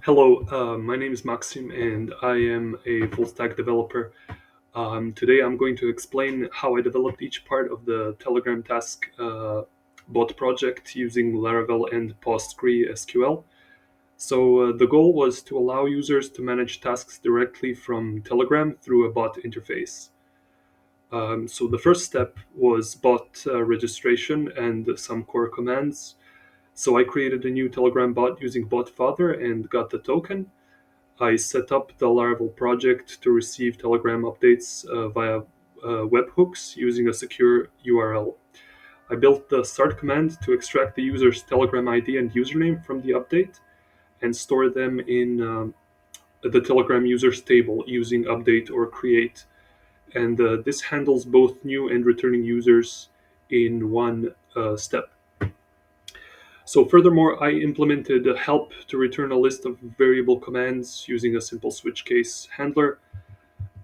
Hello, my name is Maxim and I am a full stack developer. Today I'm going to explain how I developed each part of the Telegram task bot project using Laravel and PostgreSQL. The goal was to allow users to manage tasks directly from Telegram through a bot interface. The first step was bot registration and some core commands. So I created a new Telegram bot using botfather and got the token. I set up the Laravel project to receive Telegram updates via webhooks using a secure URL. I built the start command to extract the user's Telegram ID and username from the update and store them in the Telegram users table using update or create. And this handles both new and returning users in one step. So furthermore, I implemented a help to return a list of variable commands using a simple switch case handler.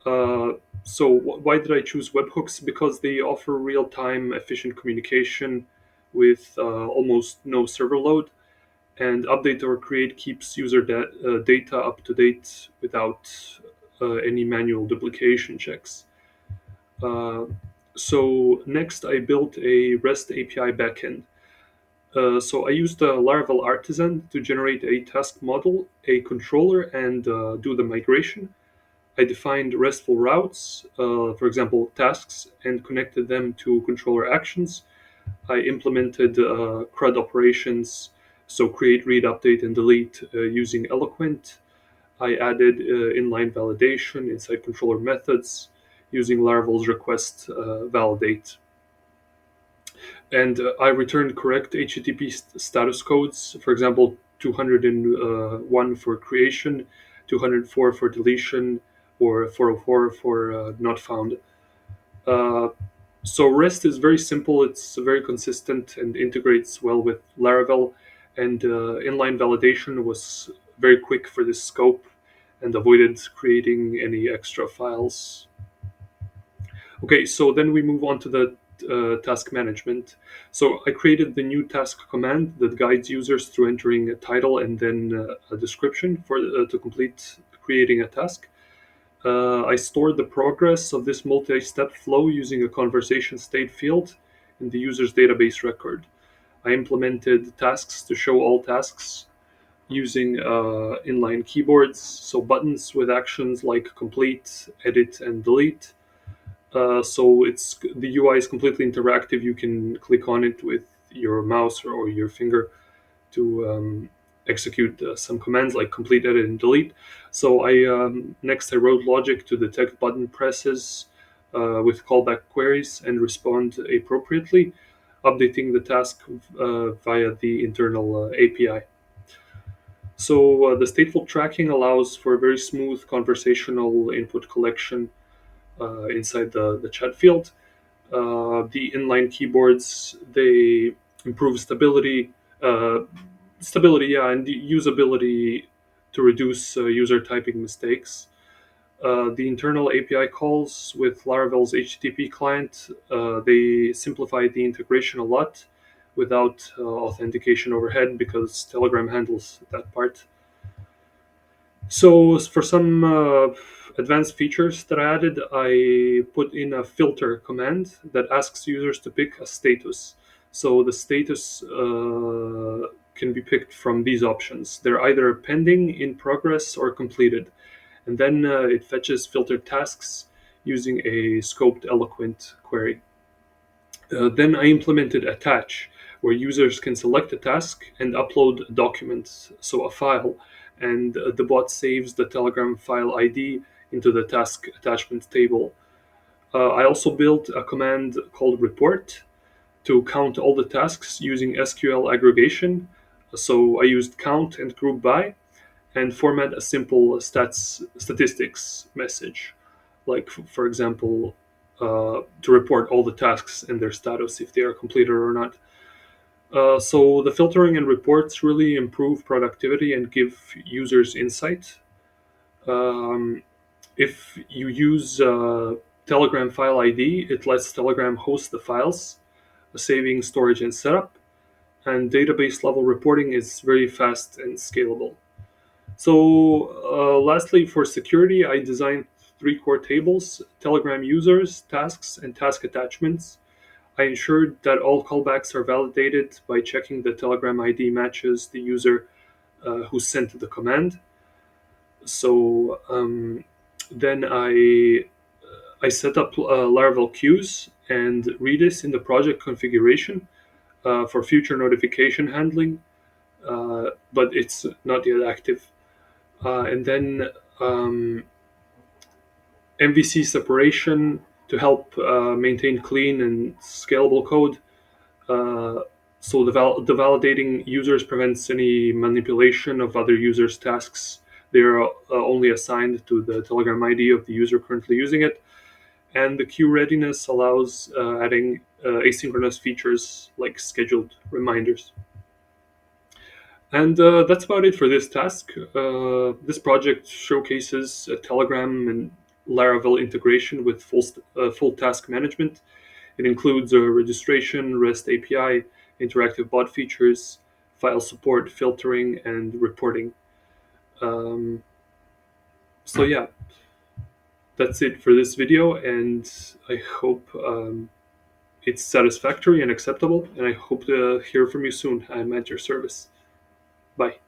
Why did I choose webhooks? Because they offer real-time, efficient communication with almost no server load, and update or create keeps user data up to date without any manual duplication checks. Uh, Next, I built a REST API backend. I used the Laravel artisan to generate a task model, a controller, and do the migration. I defined RESTful routes, for example, tasks, and connected them to controller actions. I implemented CRUD operations, so create, read, update, and delete using Eloquent. I added inline validation inside controller methods using Laravel's request validate. And I returned correct HTTP status codes, for example, 201 for creation, 204 for deletion, or 404 for not found. Uh, REST is very simple, it's very consistent and integrates well with Laravel. And inline validation was very quick for this scope and avoided creating any extra files. Okay, so then we move on to the task management. So I created the new task command that guides users through entering a title and then a description for to complete creating a task. I stored the progress of this multi-step flow using a conversation state field in the user's database record. I implemented tasks to show all tasks using inline keyboards, so buttons with actions like complete, edit, and delete. It's the UI is completely interactive. You can click on it with your mouse or your finger to execute some commands like complete, edit, and delete. Next I wrote logic to detect button presses with callback queries and respond appropriately, updating the task via the internal API. The stateful tracking allows for very smooth conversational input collection inside the chat field. The inline keyboards, they improve stability, yeah, and the usability to reduce user typing mistakes. The internal API calls with Laravel's HTTP client, they simplify the integration a lot without authentication overhead because Telegram handles that part. So for some advanced features that I added, I put in a filter command that asks users to pick a status. So the status can be picked from these options. They're either pending, in progress, or completed. And then it fetches filtered tasks using a scoped eloquent query. Then I implemented attach, where users can select a task and upload a document, so a file, and the bot saves the Telegram file ID into the task attachment table. I also built a command called report to count all the tasks using SQL aggregation. So I used count and group by and format a simple statistics message, like for example, to report all the tasks and their status if they are completed or not. The filtering and reports really improve productivity and give users insight. Um, if you use Telegram file ID, it lets Telegram host the files, saving storage and setup. And database level reporting is very fast and scalable. So, lastly, for security, I designed three core tables: Telegram users, tasks, and task attachments. I ensured that all callbacks are validated by checking the Telegram ID matches the user who sent the command. So then I set up Laravel queues and Redis in the project configuration for future notification handling, but it's not yet active. And then MVC separation to help maintain clean and scalable code. Uh, so the validating users prevents any manipulation of other users' tasks. They are only assigned to the Telegram ID of the user currently using it. And the queue readiness allows adding asynchronous features like scheduled reminders. And that's about it for this task. This project showcases a Telegram and Laravel integration with full task management. It includes a registration, REST API, interactive bot features, file support, filtering, and reporting. Um, so, that's it for this video, and I hope it's satisfactory and acceptable, and I hope to hear from you soon. I'm at your service. Bye.